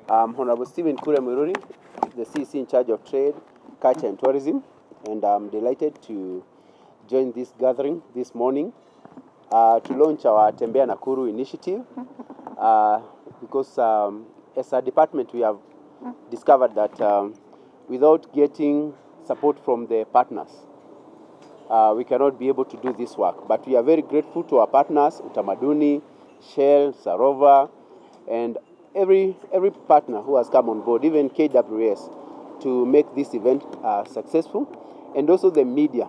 Honorable Stephen Kure Mururi, the CC in charge of Trade, Culture and Tourism, and I'm delighted to join this gathering this morning to launch our Tembea Nakuru initiative because as a department we have discovered that without getting support from the partners, we cannot be able to do this work. But we are very grateful to our partners, Utamaduni, Shell, Sarova, and every partner who has come on board, even KWS, to make this event successful, and also the media,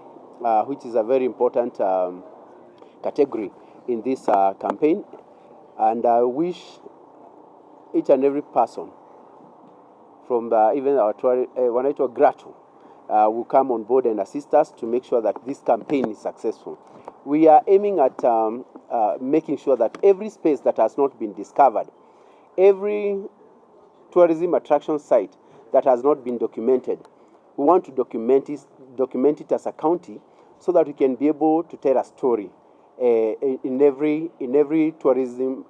which is a very important category in this campaign. And I wish each and every person from even our Gratu will come on board and assist us to make sure that this campaign is successful. We are aiming at making sure that every space that has not been discovered, every tourism attraction site that has not been documented, we want to document it as a county so that we can be able to tell a story in every tourism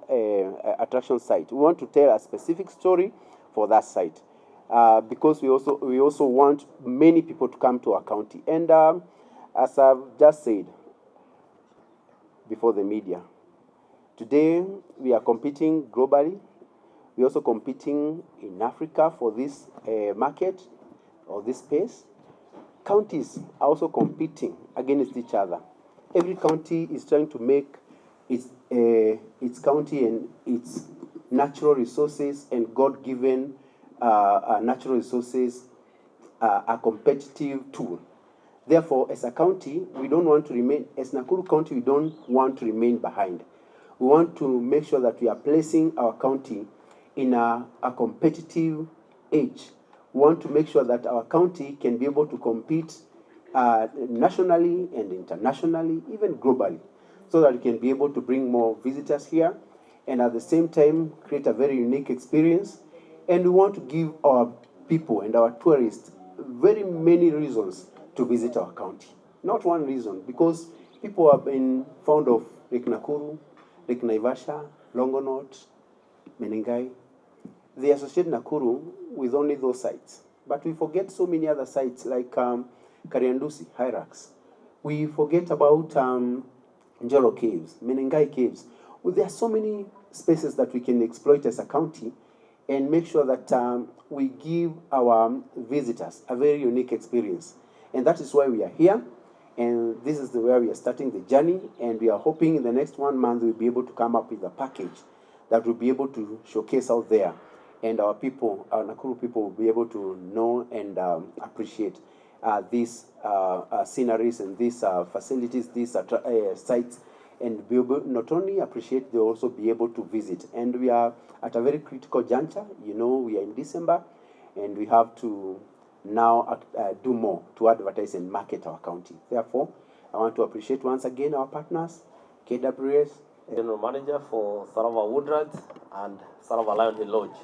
attraction site. We want to tell a specific story for that site because we also want many people to come to our county. And as I've just said before the media, today we are competing globally. We're also competing in Africa for this market or this space. Counties are also competing against each other. Every county is trying to make its county and its natural resources and God-given natural resources a competitive tool. Therefore, as a county, we don't want to remain, as Nakuru County, we don't want to remain behind. We want to make sure that we are placing our county in a competitive age. We want to make sure that our county can be able to compete nationally and internationally, even globally, so that we can be able to bring more visitors here and at the same time create a very unique experience. And we want to give our people and our tourists very many reasons to visit our county. Not one reason, because people have been fond of Lake Nakuru, Lake Naivasha, Longonot, Menengai. They associate Nakuru with only those sites. But we forget so many other sites like Kariandusi, Hyrax. We forget about Njoro Caves, Menengai Caves. Well, there are so many spaces that we can exploit as a county and make sure that we give our visitors a very unique experience. And that is why we are here. And this is where we are starting the journey. And we are hoping in the next 1 month we'll be able to come up with a package that will be able to showcase out there. And our people, our Nakuru people, will be able to know and appreciate these sceneries and these facilities, these sites, and be able not only appreciate, they'll also be able to visit. And we are at a very critical juncture. You know, we are in December, and we have to now do more to advertise and market our county. Therefore, I want to appreciate once again our partners, KWS. General Manager for Sarava Woodrat and Sarava Lion Hill Lodge.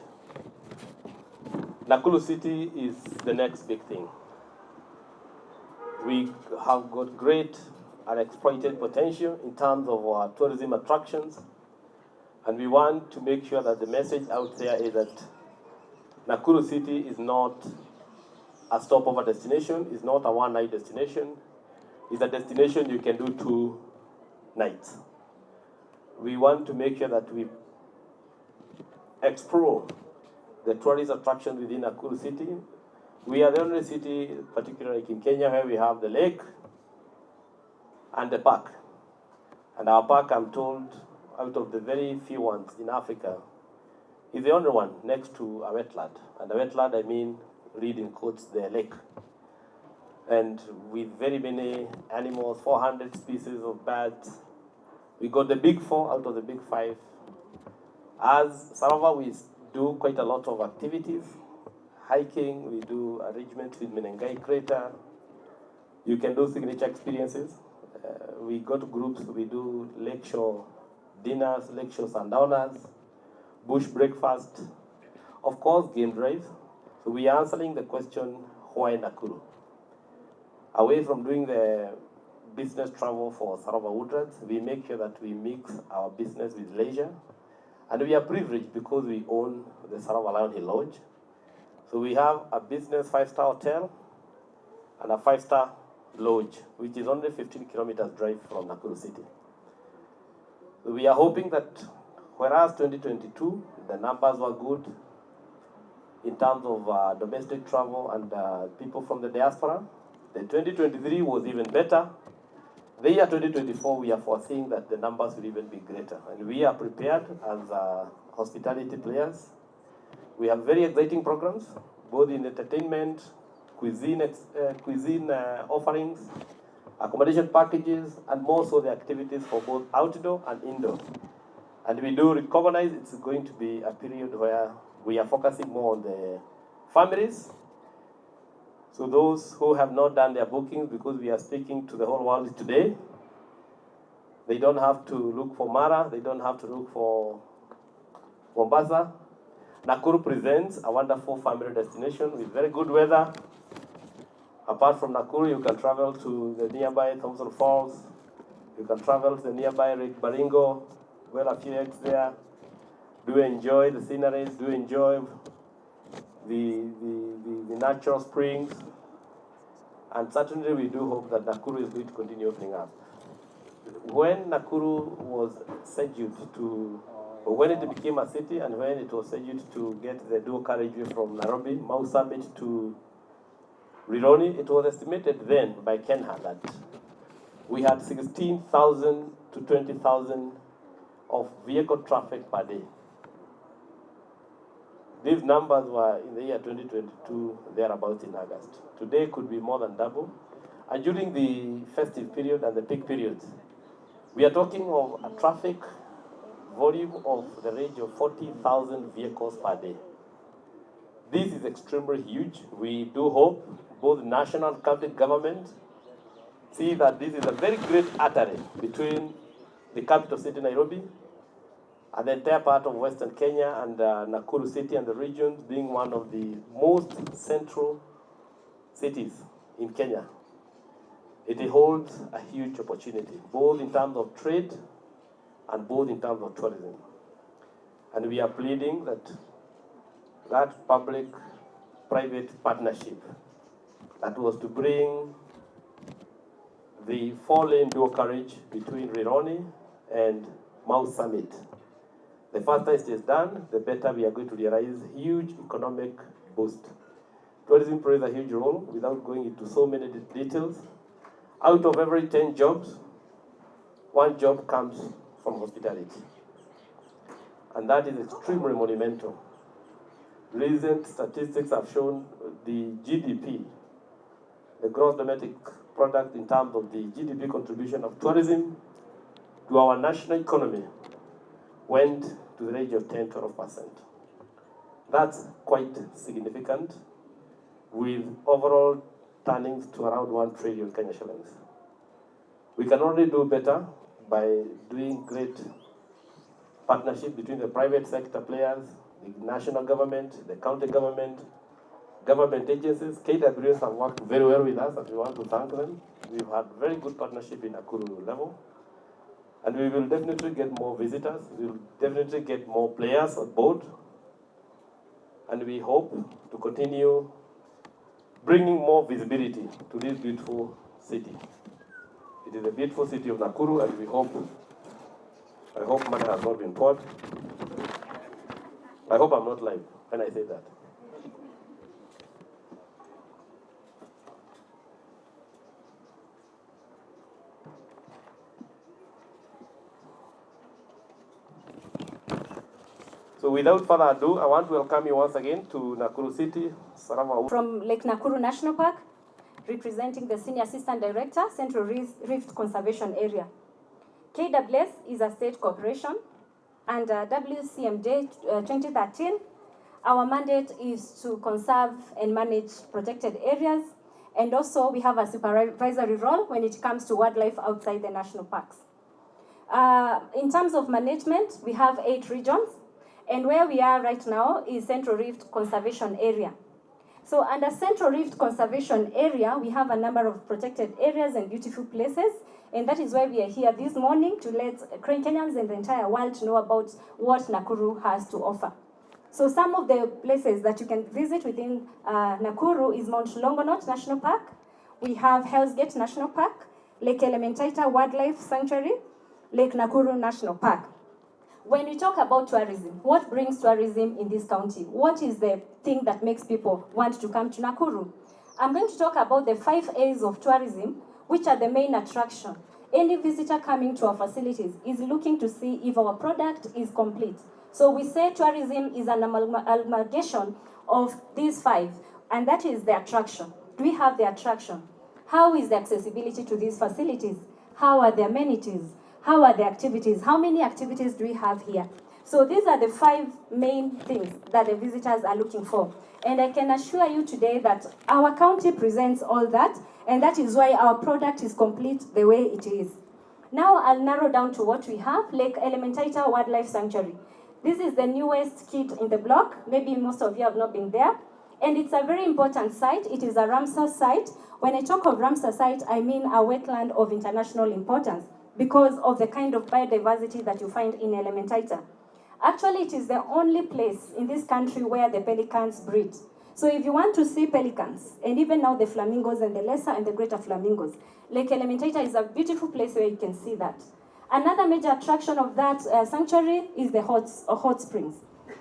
Nakuru City is the next big thing. We have got great unexploited potential in terms of our tourism attractions, and we want to make sure that the message out there is that Nakuru City is not a stopover destination, is not a one-night destination, it's a destination you can do 2 nights. We want to make sure that we explore the tourist attractions within Nakuru City. We are the only city, particularly in Kenya, where we have the lake and the park. And our park, I'm told, out of the very few ones in Africa, is the only one next to a wetland. And a wetland, I mean, read in quotes, the lake. And with very many animals, 400 species of birds. We got the big 4 out of the big 5. As Sarava, we do quite a lot of activities. Hiking, we do arrangements with Menengai Crater. You can do signature experiences. We go to groups, we do lakeshore dinners, lakeshore sundowners, bush breakfast, of course, game drives. So we are answering the question, why Nakuru? Away from doing the business travel for Sarava Woodlands, we make sure that we mix our business with leisure. And we are privileged because we own the Sarava Lion Hill Lodge. So we have a business 5-star hotel and a 5-star lodge, which is only 15 kilometers drive from Nakuru city. So we are hoping that whereas 2022, the numbers were good in terms of domestic travel and people from the diaspora, the 2023 was even better. The year 2024, we are foreseeing that the numbers will even be greater. And we are prepared as hospitality players. We have very exciting programs, both in entertainment, cuisine offerings, accommodation packages, and more so the activities for both outdoor and indoor. And we do recognize it's going to be a period where we are focusing more on the families. So those who have not done their bookings, because we are speaking to the whole world today, they don't have to look for Mara, they don't have to look for Mombasa. Nakuru presents a wonderful family destination with very good weather. Apart from Nakuru, you can travel to the nearby Thompson Falls. You can travel to the nearby Lake Baringo, well a few eggs there. Do enjoy the sceneries, do enjoy the natural springs. And certainly we do hope that Nakuru is going to continue opening up. When Nakuru was scheduled to, or when it became a city and when it was scheduled to get the dual carriageway from Nairobi, Mau Summit to Rironi, it was estimated then by Kenha that we had 16,000 to 20,000 of vehicle traffic per day. These numbers were in the year 2022, thereabouts in August. Today could be more than double. And during the festive period and the peak periods, we are talking of a traffic volume of the range of 40,000 vehicles per day. This is extremely huge. We do hope both national and county government see that this is a very great artery between the capital city, Nairobi, and the entire part of Western Kenya and Nakuru city and the region being one of the most central cities in Kenya. It holds a huge opportunity, both in terms of trade and both in terms of tourism. And we are pleading that public-private partnership that was to bring the 4-lane dual carriage between Rironi and Mau Summit. The faster it is done, the better we are going to realize huge economic boost. Tourism plays a huge role without going into so many details. Out of every 10 jobs, 1 job comes from hospitality. And that is extremely monumental. Recent statistics have shown the GDP, the gross domestic product in terms of the GDP contribution of tourism to our national economy went to the range of 10-12%. That's quite significant, with overall turnings to around 1 trillion Kenya shillings. We can only do better by doing great partnership between the private sector players, the national government, the county government agencies. KWS have worked very well with us, and we want to thank them. We've had very good partnership in Nakuru level. And we will definitely get more visitors. We will definitely get more players on board. And we hope to continue bringing more visibility to this beautiful city. It is a beautiful city of Nakuru, and I hope money has not been poured. I hope I'm not lying when I say that. So without further ado, I want to welcome you once again to Nakuru City, Sarava. From Lake Nakuru National Park, representing the Senior Assistant Director, Central Rift Conservation Area. KWS is a state corporation, and WCMJ 2013, our mandate is to conserve and manage protected areas, and also we have a supervisory role when it comes to wildlife outside the national parks. In terms of management, we have 8 regions. And where we are right now is Central Rift Conservation Area. So under Central Rift Conservation Area, we have a number of protected areas and beautiful places. And that is why we are here this morning to let Kenyans and the entire world know about what Nakuru has to offer. So some of the places that you can visit within Nakuru is Mount Longonot National Park. We have Hell's Gate National Park, Lake Elementaita Wildlife Sanctuary, Lake Nakuru National Park. When we talk about tourism, what brings tourism in this county? What is the thing that makes people want to come to Nakuru? I'm going to talk about the 5 A's of tourism, which are the main attraction. Any visitor coming to our facilities is looking to see if our product is complete. So we say tourism is an amalgamation of these 5, and that is the attraction. Do we have the attraction? How is the accessibility to these facilities? How are the amenities? How are the activities? How many activities do we have here? So these are the 5 main things that the visitors are looking for. And I can assure you today that our county presents all that, and that is why our product is complete the way it is. Now I'll narrow down to what we have, Lake Elementaita Wildlife Sanctuary. This is the newest kit in the block. Maybe most of you have not been there. And it's a very important site. It is a Ramsar site. When I talk of Ramsar site, I mean a wetland of international importance because of the kind of biodiversity that you find in Elementaita. Actually, it is the only place in this country where the pelicans breed. So if you want to see pelicans, and even now the flamingos and the lesser and the greater flamingos, Lake Elementaita is a beautiful place where you can see that. Another major attraction of that sanctuary is the hot springs.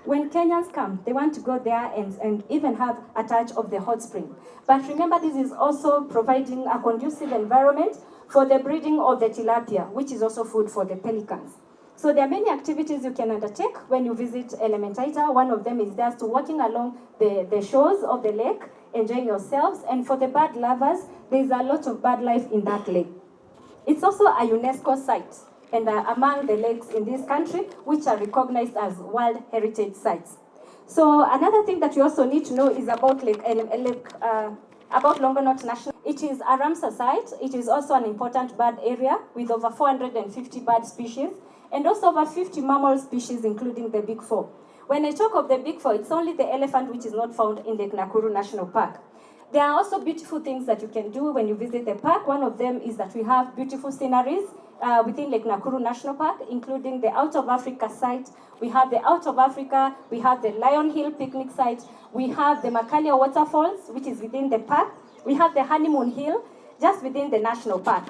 When Kenyans come, they want to go there and even have a touch of the hot spring. But remember, this is also providing a conducive environment for the breeding of the tilapia, which is also food for the pelicans. So there are many activities you can undertake when you visit Elementaita. One of them is just walking along the shores of the lake, enjoying yourselves. And for the bird lovers, there's a lot of bird life in that lake. It's also a UNESCO site, and among the lakes in this country, which are recognized as World Heritage Sites. So another thing that you also need to know is about about Longonot National. It is a Ramsar site. It is also an important bird area with over 450 bird species and also over 50 mammal species, including the Big 4. When I talk of the Big 4, it's only the elephant which is not found in Lake Nakuru National Park. There are also beautiful things that you can do when you visit the park. One of them is that we have beautiful sceneries within Lake Nakuru National Park, including the Out of Africa site. We have the Out of Africa, we have the Lion Hill picnic site, we have the Makalia Waterfalls, which is within the park. We have the Honeymoon Hill, just within the national park.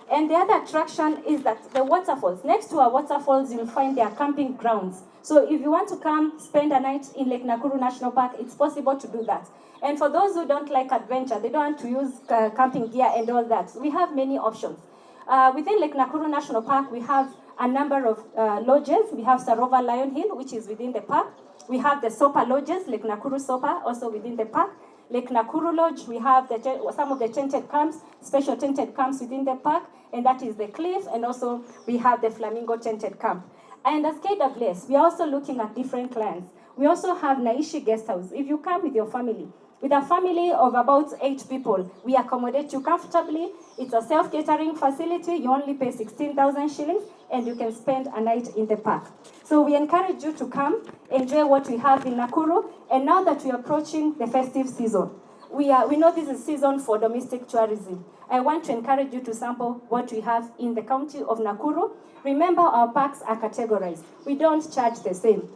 And the other attraction is that the waterfalls. Next to our waterfalls, you'll find their camping grounds. So if you want to come spend a night in Lake Nakuru National Park, it's possible to do that. And for those who don't like adventure, they don't want to use camping gear and all that, we have many options. Within Lake Nakuru National Park, we have a number of lodges. We have Sarova Lion Hill, which is within the park. We have the Sopa lodges, Lake Nakuru Sopa, also within the park. Lake Nakuru Lodge, we have some of the tented camps, special tented camps within the park, and that is the Cliff, and also we have the Flamingo tented camp. And as KWS, we are also looking at different clients. We also have Naishi Guest House. If you come with your family, with a family of about 8 people, we accommodate you comfortably. It's a self-catering facility. You only pay 16,000 shillings, and you can spend a night in the park. So we encourage you to come, enjoy what we have in Nakuru. And now that we are approaching the festive season, we know this is season for domestic tourism. I want to encourage you to sample what we have in the county of Nakuru. Remember, our parks are categorized. We don't charge the same.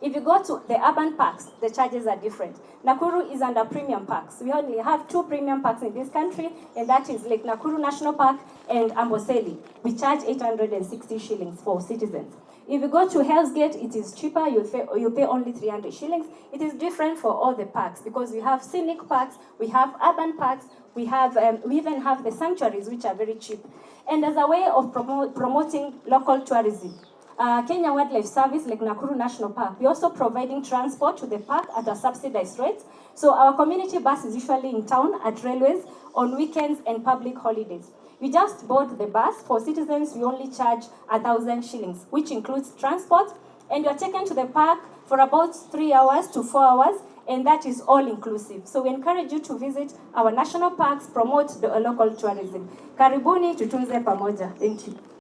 If you go to the urban parks, the charges are different. Nakuru is under premium parks. We only have 2 premium parks in this country, and that is Lake Nakuru National Park and Amboseli. We charge 860 shillings for citizens. If you go to Hell's Gate, it is cheaper. You pay only 300 shillings. It is different for all the parks because we have scenic parks, we have urban parks, we even have the sanctuaries, which are very cheap. And as a way of promoting local tourism, Kenya Wildlife Service, Lake Nakuru National Park, we're also providing transport to the park at a subsidized rate. So our community bus is usually in town at railways on weekends and public holidays. We just board the bus. For citizens, we only charge 1,000 shillings, which includes transport. And you're taken to the park for about 3 hours to 4 hours, and that is all inclusive. So we encourage you to visit our national parks, promote the local tourism. Karibuni tutunze pamoja. Thank you.